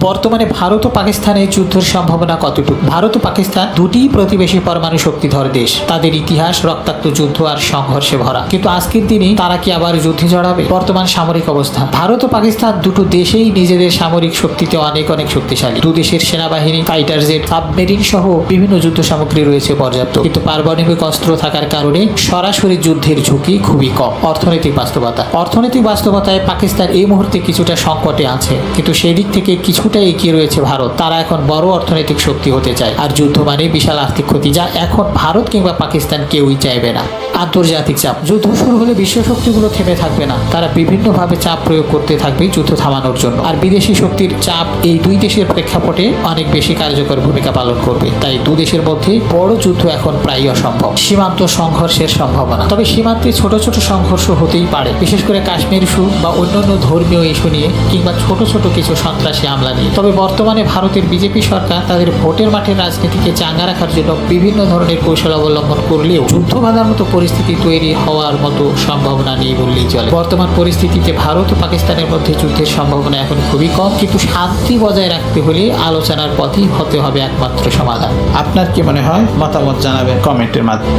বর্তমানে ভারত ও পাকিস্তানের যুদ্ধের সম্ভাবনা কতটুকু? ভারত ও পাকিস্তান দুটি প্রতিবেশী পরমাণু শক্তিধর দেশ। তাদের ইতিহাস রক্তাক্ত যুদ্ধ আর সংঘর্ষে ভরা। কিন্তু আজকের দিনে তারা কি আবার যুদ্ধে জড়াবে? বর্তমান সামরিক অবস্থা। ভারত ও পাকিস্তান দুটো দেশেই নিজেদের সামরিক শক্তিতে অনেক শক্তিশালী। দু দেশের সেনাবাহিনী, ফাইটার জেট, সাবমেরিন সহ বিভিন্ন যুদ্ধ সামগ্রী রয়েছে পর্যাপ্ত। কিন্তু পারমাণবিক অস্ত্র থাকার কারণে সরাসরি যুদ্ধের ঝুঁকি খুবই কম। অর্থনৈতিক বাস্তবতায় পাকিস্তান এই মুহূর্তে কিছুটা সংকটে আছে, কিন্তু সেই দিক থেকে কিছুটা এগিয়ে রয়েছে ভারত। তারা এখন বড় অর্থনৈতিক শক্তি হতে চায়, আর যুদ্ধ মানে বিশাল আর্থিক ক্ষতি, যা এখন ভারত কিংবা পাকিস্তান কেউই চাইবে না। আন্তর্জাতিক চাপ। যুদ্ধ শুরু হলে বিশ্ব শক্তিগুলো থেমে থাকবে না। তারা বিভিন্নভাবে চাপ প্রয়োগ করতে থাকবে যুদ্ধ থামানোর জন্য। আর বিদেশি শক্তির চাপ এই দুই দেশের প্রেক্ষাপটে অনেক বেশি কার্যকর ভূমিকা পালন করবে। তাই দু দেশের মধ্যে বড় যুদ্ধ এখন প্রায় অসম্ভব। সীমান্ত সংঘর্ষের সম্ভাবনা। তবে সীমান্তে ছোট ছোট সংঘর্ষ হতেই পারে, বিশেষ করে কাশ্মীর ইস্যু বা অন্যান্য ধর্মীয় ইস্যু নিয়ে, কিংবা ছোট ছোট কিছু সন্ত্রাসী হামলা নিয়ে। তবে বর্তমানে ভারতের বিজেপি সরকার তাদের ভোটের মাঠের রাজনীতিকে চাঙ্গা রাখার জন্য বিভিন্ন ধরনের কৌশল অবলম্বন করলেও যুদ্ধ বাঁধার মতো পরিস্থিতি তৈরি হওয়ার মতো সম্ভাবনা নেই বললেই চলে। বর্তমান পরিস্থিতিতে ভারত ও পাকিস্তানের মধ্যে যুদ্ধের সম্ভাবনা এখন খুবই কম, কিন্তু শান্তি বজায় রাখতে হলে আলোচনার পথেই হতে হবে একমাত্র সমাধান। আপনার কি মনে হয়? মতামত জানাবেন কমেন্টের মাধ্যমে।